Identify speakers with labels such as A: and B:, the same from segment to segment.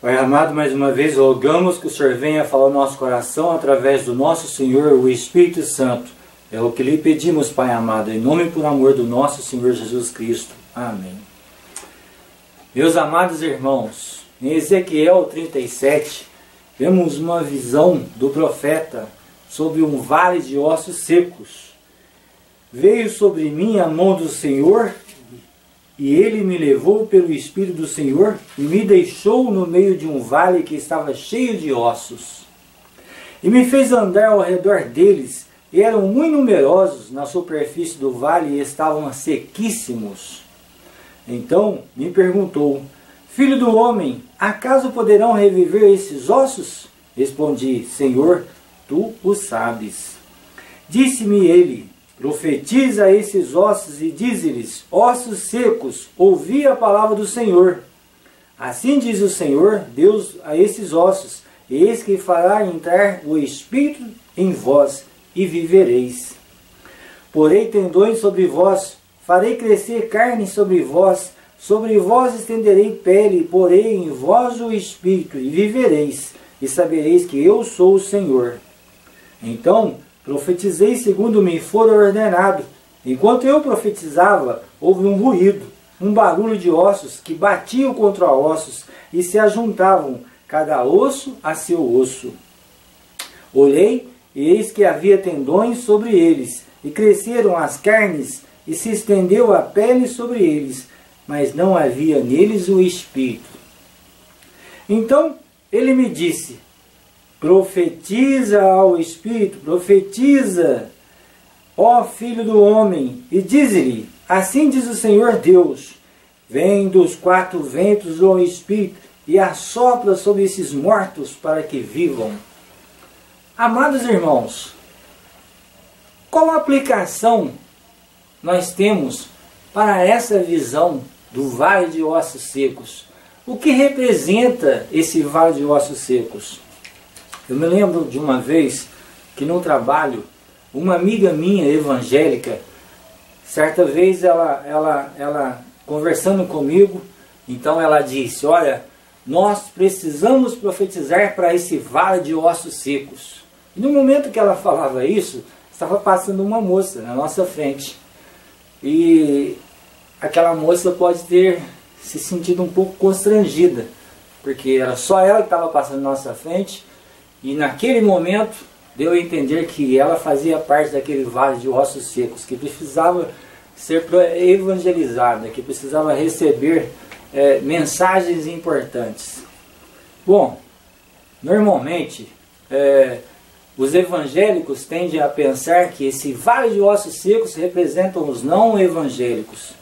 A: Pai amado, mais uma vez rogamos que o Senhor venha falar ao nosso coração através do nosso Senhor, o Espírito Santo. É o que lhe pedimos, Pai amado, em nome e por amor do nosso Senhor Jesus Cristo. Amém. Meus amados irmãos, em Ezequiel 37, vemos uma visão do profeta sobre um vale de ossos secos. Veio sobre mim a mão do Senhor, e ele me levou pelo Espírito do Senhor e me deixou no meio de um vale que estava cheio de ossos. E me fez andar ao redor deles, e eram muito numerosos na superfície do vale e estavam sequíssimos. Então me perguntou: Filho do homem, acaso poderão reviver esses ossos? Respondi: Senhor, tu o sabes. Disse-me ele: Profetiza a esses ossos e dize-lhes: Ossos secos, ouvi a palavra do Senhor. Assim diz o Senhor, Deus, a esses ossos: Eis que fará entrar o Espírito em vós, e vivereis. Porei tendões sobre vós, farei crescer carne sobre vós estenderei pele, porei em vós o Espírito, e vivereis, e sabereis que eu sou o Senhor. Então profetizei segundo me fora ordenado. Enquanto eu profetizava, houve um ruído, um barulho de ossos que batiam contra ossos e se ajuntavam, cada osso a seu osso. Olhei, e eis que havia tendões sobre eles, e cresceram as carnes, e se estendeu a pele sobre eles, mas não havia neles o Espírito. Então ele me disse: Profetiza ao Espírito, profetiza, ó Filho do homem, e dize-lhe: Assim diz o Senhor Deus: Vem dos quatro ventos o Espírito, e assopra sobre esses mortos para que vivam. Amados irmãos, qual aplicação nós temos para essa visão do vale de ossos secos? O que representa esse vale de ossos secos? Eu me lembro de uma vez que no trabalho, uma amiga minha evangélica, certa vez ela conversando comigo, então ela disse: olha, nós precisamos profetizar para esse vale de ossos secos. E no momento que ela falava isso, estava passando uma moça na nossa frente. E aquela moça pode ter se sentido um pouco constrangida, porque era só ela que estava passando na nossa frente. E naquele momento deu a entender que ela fazia parte daquele vale de ossos secos, que precisava ser evangelizada, que precisava receber mensagens importantes. Bom, normalmente os evangélicos tendem a pensar que esse vale de ossos secos representam os não evangélicos.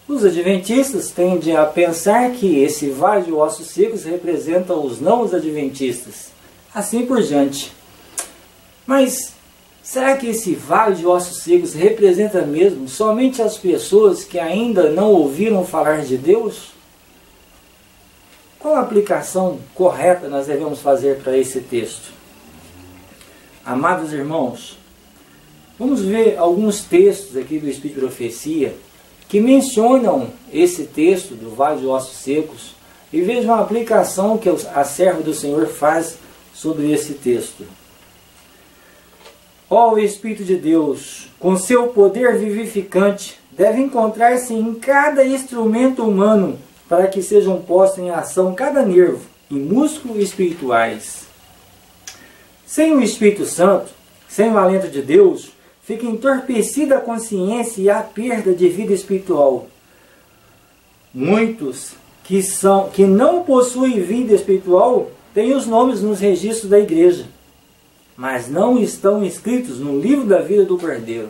A: Os adventistas tendem a pensar que esse vale de ossos secos representa os não adventistas. Assim por diante. Mas será que esse vale de ossos secos representa mesmo somente as pessoas que ainda não ouviram falar de Deus? Qual a aplicação correta nós devemos fazer para esse texto? Amados irmãos, vamos ver alguns textos aqui do Espírito de Profecia que mencionam esse texto do vale de ossos secos, e vejam a aplicação que a serva do Senhor faz sobre esse texto. Ó, o Espírito de Deus, com seu poder vivificante, deve encontrar-se em cada instrumento humano, para que sejam postos em ação cada nervo e músculo espirituais. Sem o Espírito Santo, sem o alento de Deus, fica entorpecida a consciência e a perda de vida espiritual. Muitos que não possuem vida espiritual têm os nomes nos registros da igreja, mas não estão inscritos no livro da vida do Cordeiro.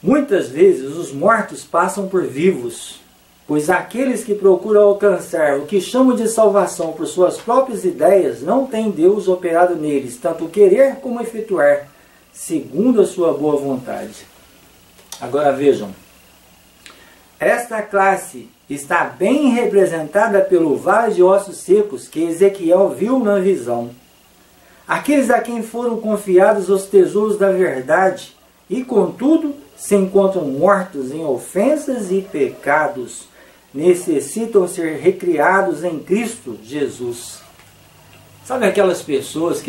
A: Muitas vezes os mortos passam por vivos, pois aqueles que procuram alcançar o que chamam de salvação por suas próprias ideias não têm Deus operado neles, tanto querer como efetuar, segundo a sua boa vontade. Agora vejam, esta classe está bem representada pelo vale de ossos secos que Ezequiel viu na visão. Aqueles a quem foram confiados os tesouros da verdade e, contudo, se encontram mortos em ofensas e pecados, necessitam ser recriados em Cristo Jesus. Sabe aquelas pessoas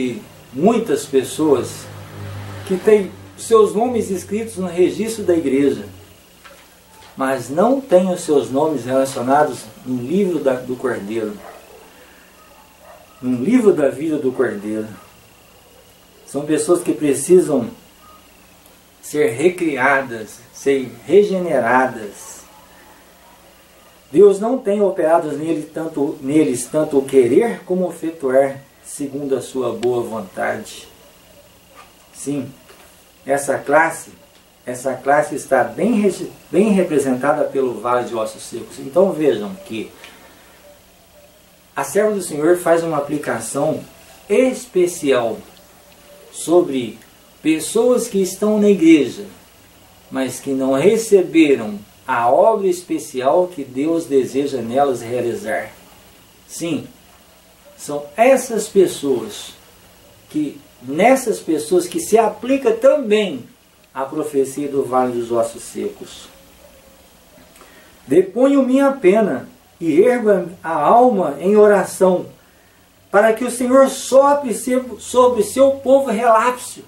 A: muitas pessoas, que têm seus nomes escritos no registro da igreja, mas não têm os seus nomes relacionados no livro do Cordeiro, no livro da vida do Cordeiro. São pessoas que precisam ser recriadas, ser regeneradas. Deus não tem operado neles tanto o querer como o efetuar segundo a sua boa vontade. Sim, essa classe está bem representada pelo Vale de Ossos Secos. Então vejam que a serva do Senhor faz uma aplicação especial sobre pessoas que estão na igreja, mas que não receberam a obra especial que Deus deseja nelas realizar. Sim, são nessas pessoas que se aplica também a profecia do Vale dos Ossos Secos. Deponho minha pena e ergo a alma em oração, para que o Senhor sopre sobre seu povo relapso,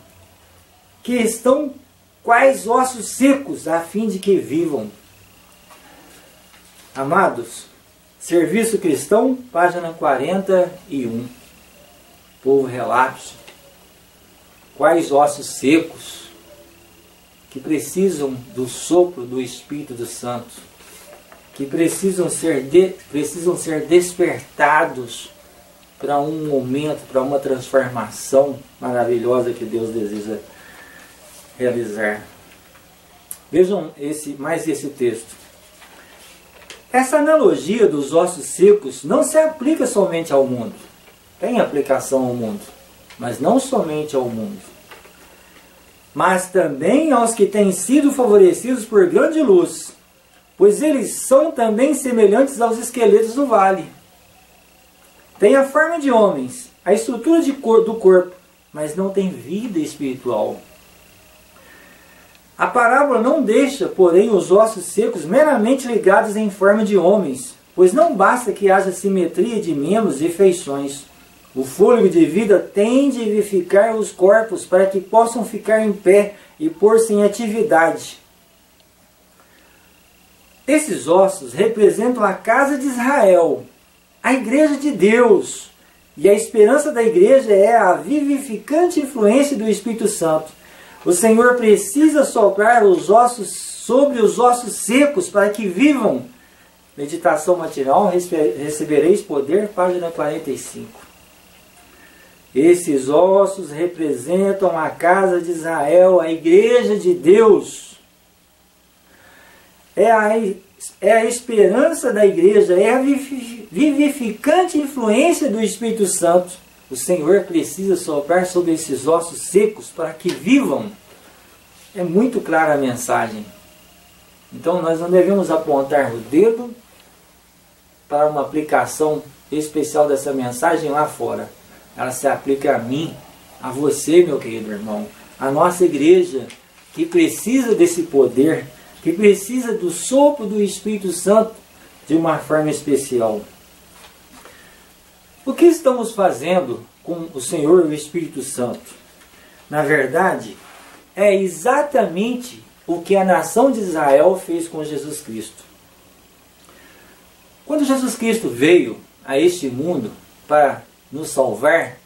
A: que estão quais ossos secos, a fim de que vivam. Amados, Serviço Cristão, página 41. Povo relapso, quais ossos secos, que precisam do sopro do Espírito Santo, que precisam ser despertados para um momento, para uma transformação maravilhosa que Deus deseja realizar. Vejam mais esse texto. Essa analogia dos ossos secos não se aplica somente ao mundo. Tem aplicação ao mundo, mas não somente ao mundo, mas também aos que têm sido favorecidos por grande luz, pois eles são também semelhantes aos esqueletos do vale. Tem a forma de homens, a estrutura do corpo, mas não tem vida espiritual. A parábola não deixa, porém, os ossos secos meramente ligados em forma de homens, pois não basta que haja simetria de membros e feições. O fôlego de vida tem de vivificar os corpos para que possam ficar em pé e pôr-se em atividade. Esses ossos representam a casa de Israel, a igreja de Deus, e a esperança da igreja é a vivificante influência do Espírito Santo. O Senhor precisa soprar os ossos sobre os ossos secos para que vivam. Meditação matinal, recebereis poder, página 45. Esses ossos representam a casa de Israel, a igreja de Deus. É a esperança da igreja, é a vivificante influência do Espírito Santo. O Senhor precisa soprar sobre esses ossos secos para que vivam. É muito clara a mensagem. Então nós não devemos apontar o dedo para uma aplicação especial dessa mensagem lá fora. Ela se aplica a mim, a você, meu querido irmão, a nossa igreja, que precisa desse poder, que precisa do sopro do Espírito Santo de uma forma especial. O que estamos fazendo com o Senhor e o Espírito Santo? Na verdade, é exatamente o que a nação de Israel fez com Jesus Cristo. Quando Jesus Cristo veio a este mundo para nos salvar,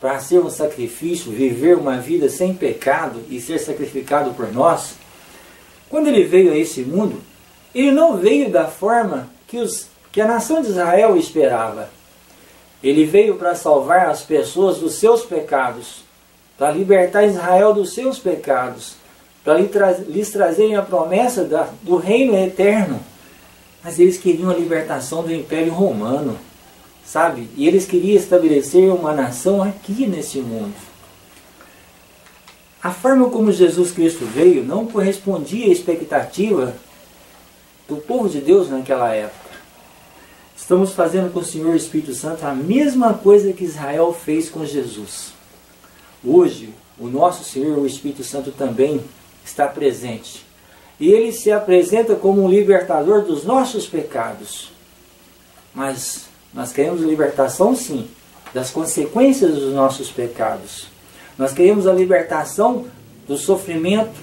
A: para ser um sacrifício, viver uma vida sem pecado e ser sacrificado por nós, quando ele veio a este mundo, ele não veio da forma que a nação de Israel esperava. Ele veio para salvar as pessoas dos seus pecados, para libertar Israel dos seus pecados, para lhes trazerem a promessa do reino eterno. Mas eles queriam a libertação do Império Romano, sabe? E eles queriam estabelecer uma nação aqui nesse mundo. A forma como Jesus Cristo veio não correspondia à expectativa do povo de Deus naquela época. Estamos fazendo com o Senhor Espírito Santo a mesma coisa que Israel fez com Jesus. Hoje, o nosso Senhor, o Espírito Santo, também está presente. e Ele se apresenta como um libertador dos nossos pecados. Mas nós queremos a libertação, sim, das consequências dos nossos pecados. Nós queremos a libertação do sofrimento,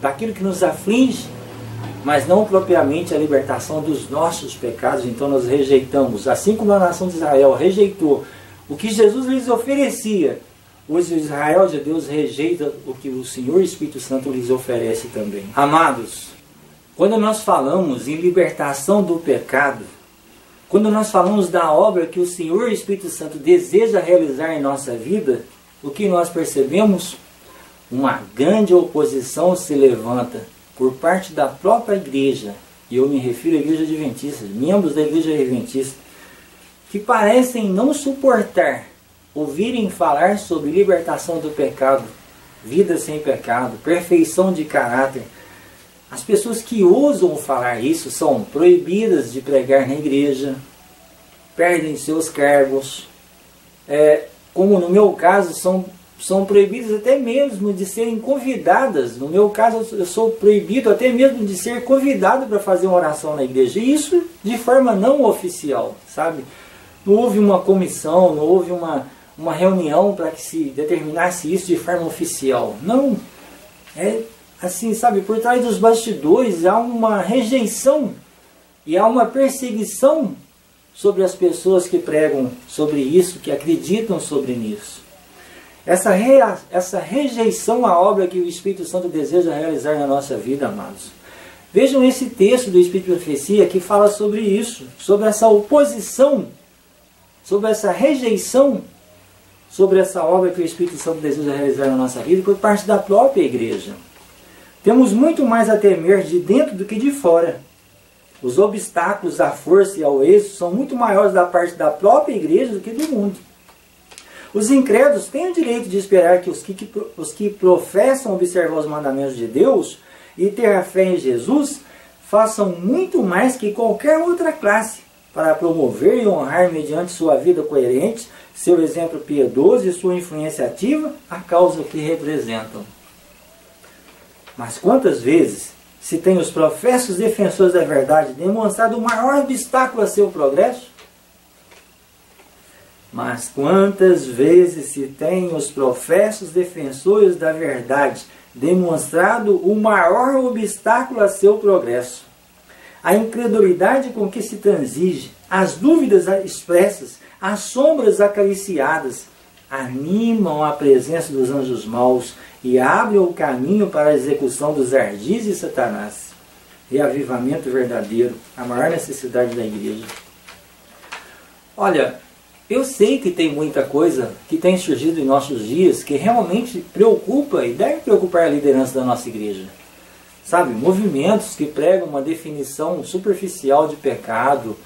A: daquilo que nos aflige, mas não propriamente a libertação dos nossos pecados. Então nós rejeitamos, assim como a nação de Israel rejeitou o que Jesus lhes oferecia, hoje o Israel de Deus rejeita o que o Senhor Espírito Santo lhes oferece também. Amados, quando nós falamos em libertação do pecado, quando nós falamos da obra que o Senhor Espírito Santo deseja realizar em nossa vida, o que nós percebemos? Uma grande oposição se levanta por parte da própria igreja, e eu me refiro à igreja adventista, membros da igreja adventista, que parecem não suportar ouvirem falar sobre libertação do pecado, vida sem pecado, perfeição de caráter. As pessoas que ousam falar isso são proibidas de pregar na igreja, perdem seus cargos, como no meu caso, são proibidas até mesmo de serem convidadas. No meu caso, eu sou proibido até mesmo de ser convidado para fazer uma oração na igreja. E isso de forma não oficial, sabe? Não houve uma comissão, não houve uma reunião para que se determinasse isso de forma oficial. Não. É assim, sabe? Por trás dos bastidores há uma rejeição e há uma perseguição sobre as pessoas que pregam sobre isso, que acreditam sobre isso. Essa rejeição à obra que o Espírito Santo deseja realizar na nossa vida, amados. Vejam esse texto do Espírito de Profecia que fala sobre isso, sobre essa oposição, sobre essa rejeição, sobre essa obra que o Espírito Santo deseja realizar na nossa vida por parte da própria igreja. Temos muito mais a temer de dentro do que de fora. Os obstáculos à força e ao êxito são muito maiores da parte da própria igreja do que do mundo. Os incrédulos têm o direito de esperar que os que professam observar os mandamentos de Deus e ter a fé em Jesus façam muito mais que qualquer outra classe para promover e honrar mediante sua vida coerente, seu exemplo piedoso e sua influência ativa a causa que representam. Mas quantas vezes se tem os professos defensores da verdade demonstrado o maior obstáculo a seu progresso? Mas quantas vezes se tem os professos defensores da verdade demonstrado o maior obstáculo a seu progresso? A incredulidade com que se transige, as dúvidas expressas, as sombras acariciadas, animam a presença dos anjos maus e abrem o caminho para a execução dos ardis de Satanás. Reavivamento verdadeiro, a maior necessidade da igreja. Olha, eu sei que tem muita coisa que tem surgido em nossos dias que realmente preocupa e deve preocupar a liderança da nossa igreja. Sabe, movimentos que pregam uma definição superficial de pecado,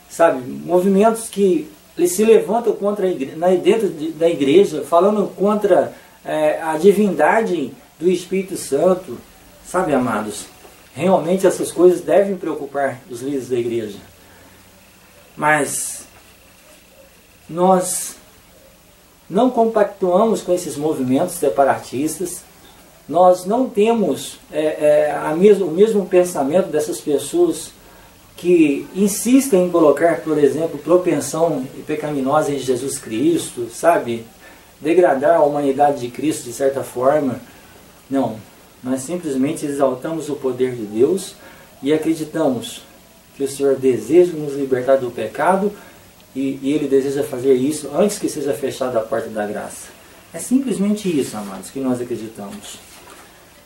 A: sabe, movimentos que se levantam contra dentro da igreja, falando contra a divindade do Espírito Santo. Sabe, amados, realmente essas coisas devem preocupar os líderes da igreja. Mas nós não compactuamos com esses movimentos separatistas, nós não temos o mesmo pensamento dessas pessoas que insistem em colocar, por exemplo, propensão pecaminosa em Jesus Cristo, sabe? Degradar a humanidade de Cristo de certa forma. Não, nós simplesmente exaltamos o poder de Deus e acreditamos que o Senhor deseja nos libertar do pecado e Ele deseja fazer isso antes que seja fechada a porta da graça. É simplesmente isso, amados, que nós acreditamos.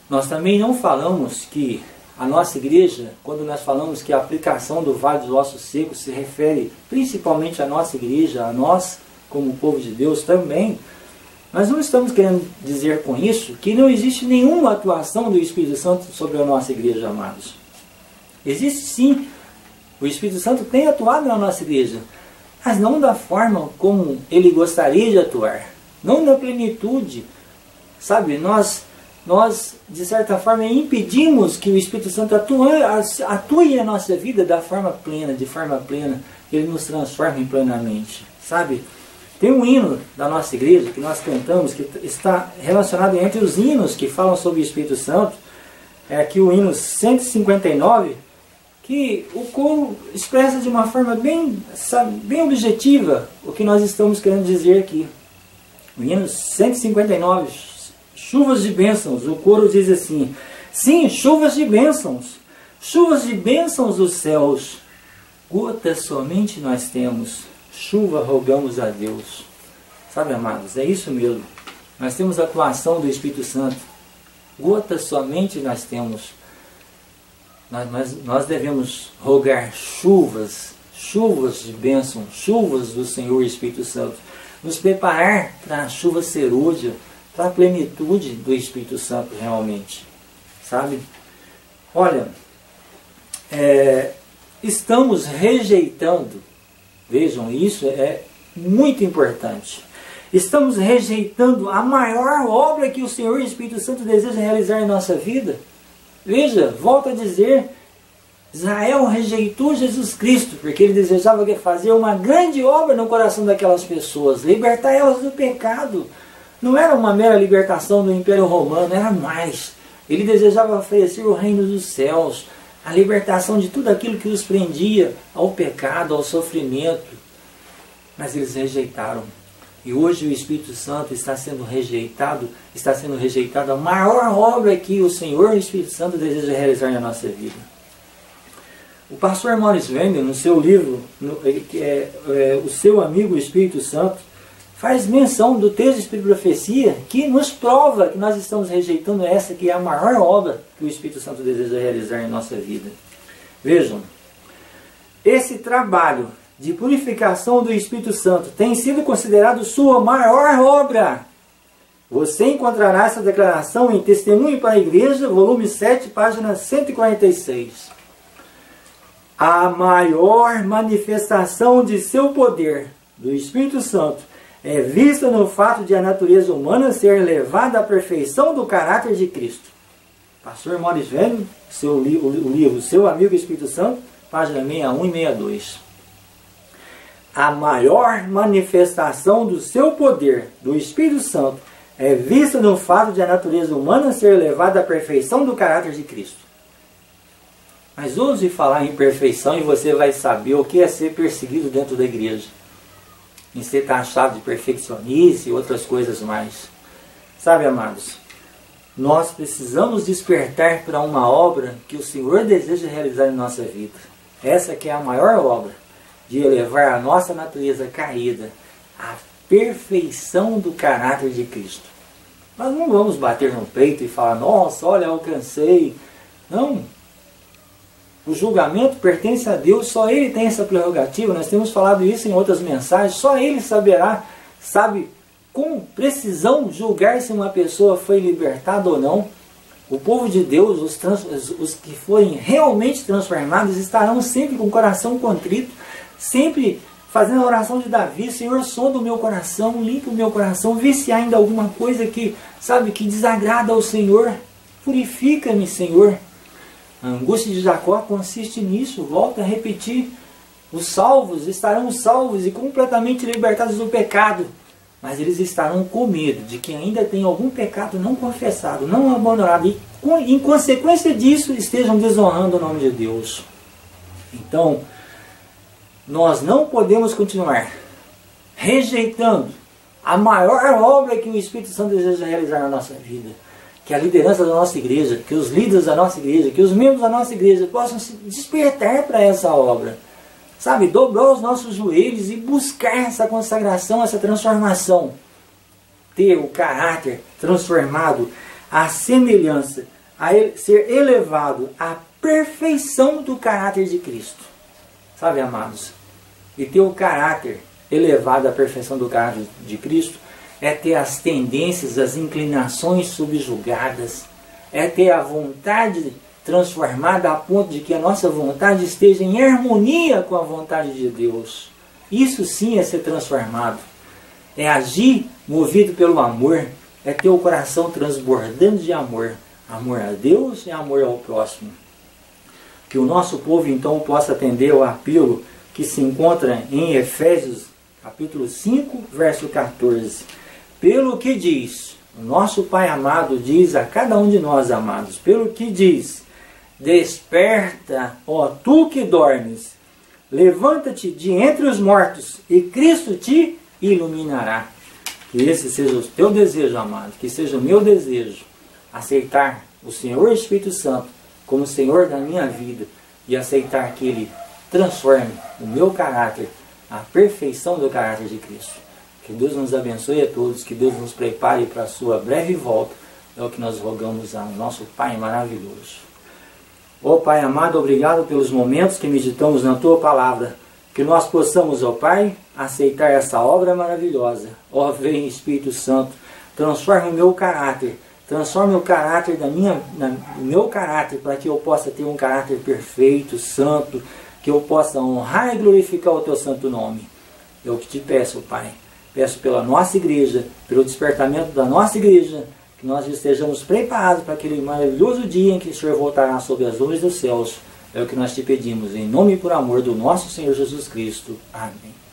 A: Nós também não falamos que a nossa igreja, quando nós falamos que a aplicação do Vale dos Ossos Secos se refere principalmente à nossa igreja, a nós como povo de Deus também, nós não estamos querendo dizer com isso que não existe nenhuma atuação do Espírito Santo sobre a nossa igreja, amados. Existe sim. O Espírito Santo tem atuado na nossa igreja, mas não da forma como Ele gostaria de atuar. Não na plenitude. Sabe, nós de certa forma, impedimos que o Espírito Santo atue na nossa vida de forma plena, que Ele nos transforme plenamente. Sabe? Tem um hino da nossa igreja que nós cantamos, que está relacionado entre os hinos que falam sobre o Espírito Santo, é aqui o hino 159, que o coro expressa de uma forma bem objetiva o que nós estamos querendo dizer aqui. O hino 159, chuvas de bênçãos, o coro diz assim: sim, chuvas de bênçãos dos céus, gotas somente nós temos, chuva rogamos a Deus. Sabe, amados, é isso mesmo. Nós temos a atuação do Espírito Santo. Gotas somente nós temos. Nós devemos rogar chuvas de bênção, chuvas do Senhor Espírito Santo. Nos preparar para a chuva cerúlea, para a plenitude do Espírito Santo realmente. Sabe? Olha, estamos rejeitando, vejam, isso é muito importante. Estamos rejeitando a maior obra que o Senhor Espírito Santo deseja realizar em nossa vida. Veja, volto a dizer, Israel rejeitou Jesus Cristo, porque ele desejava fazer uma grande obra no coração daquelas pessoas, libertar elas do pecado. Não era uma mera libertação do Império Romano, era mais. Ele desejava oferecer o reino dos céus, a libertação de tudo aquilo que os prendia ao pecado, ao sofrimento. Mas eles rejeitaram. E hoje o Espírito Santo está sendo rejeitado a maior obra que o Senhor o Espírito Santo deseja realizar na nossa vida. O pastor Maurice Wendel, no seu livro, O Seu Amigo o Espírito Santo, faz menção do texto de Espírito e Profecia, que nos prova que nós estamos rejeitando essa que é a maior obra que o Espírito Santo deseja realizar em nossa vida. Vejam, esse trabalho de purificação do Espírito Santo tem sido considerado sua maior obra. Você encontrará essa declaração em Testemunho para a Igreja, volume 7, página 146. A maior manifestação de seu poder, do Espírito Santo, é vista no fato de a natureza humana ser levada à perfeição do caráter de Cristo. Pastor Maurice Wendel, o livro Seu Amigo Espírito Santo, página 61 e 62. A maior manifestação do seu poder, do Espírito Santo, é vista no fato de a natureza humana ser levada à perfeição do caráter de Cristo. Mas ouse falar em perfeição e você vai saber o que é ser perseguido dentro da igreja. Em ser taxado de perfeccionista e outras coisas mais. Sabe, amados, nós precisamos despertar para uma obra que o Senhor deseja realizar em nossa vida. Essa que é a maior obra, de elevar a nossa natureza caída à perfeição do caráter de Cristo. Nós não vamos bater no peito e falar, nossa, olha, alcancei. Não. O julgamento pertence a Deus, só Ele tem essa prerrogativa. Nós temos falado isso em outras mensagens. Só Ele sabe com precisão julgar se uma pessoa foi libertada ou não. O povo de Deus, os que forem realmente transformados, estarão sempre com o coração contrito, sempre fazendo a oração de Davi: Senhor, sonda o meu coração, limpa o meu coração, vê se há ainda alguma coisa que desagrada ao Senhor. Purifica-me, Senhor. A angústia de Jacó consiste nisso. Volto a repetir: os salvos estarão salvos e completamente libertados do pecado, mas eles estarão com medo de que ainda tem algum pecado não confessado, não abandonado, e em consequência disso estejam desonrando o nome de Deus. Então, nós não podemos continuar rejeitando a maior obra que o Espírito Santo deseja realizar na nossa vida, que a liderança da nossa igreja, que os líderes da nossa igreja, que os membros da nossa igreja possam se despertar para essa obra. Sabe, dobrar os nossos joelhos e buscar essa consagração, essa transformação. Ter o caráter transformado, a semelhança, ser elevado à perfeição do caráter de Cristo. Sabe, amados? E ter o caráter elevado à perfeição do caráter de Cristo é ter as tendências, as inclinações subjugadas, é ter a vontade transformada a ponto de que a nossa vontade esteja em harmonia com a vontade de Deus. Isso sim é ser transformado. É agir movido pelo amor, é ter o coração transbordando de amor. Amor a Deus e amor ao próximo. Que o nosso povo então possa atender ao apelo que se encontra em Efésios capítulo 5, verso 14. Pelo que diz: O nosso Pai amado diz a cada um de nós, amados, pelo que diz: desperta, ó tu que dormes, levanta-te de entre os mortos e Cristo te iluminará. Que esse seja o teu desejo, amado, que seja o meu desejo, aceitar o Senhor Espírito Santo como Senhor da minha vida e aceitar que Ele transforme o meu caráter, a perfeição do caráter de Cristo. Que Deus nos abençoe a todos, que Deus nos prepare para a sua breve volta, é o que nós rogamos ao nosso Pai maravilhoso. Ó Pai amado, obrigado pelos momentos que meditamos na Tua Palavra, que nós possamos, ó Pai, aceitar essa obra maravilhosa. Ó, vem Espírito Santo, transforma o meu caráter, transforme o caráter o meu caráter, para que eu possa ter um caráter perfeito, santo, que eu possa honrar e glorificar o Teu santo nome. É o que te peço, Pai. Peço pela nossa igreja, pelo despertamento da nossa igreja, que nós estejamos preparados para aquele maravilhoso dia em que o Senhor voltará sobre as nuvens dos céus. É o que nós te pedimos, em nome e por amor do nosso Senhor Jesus Cristo. Amém.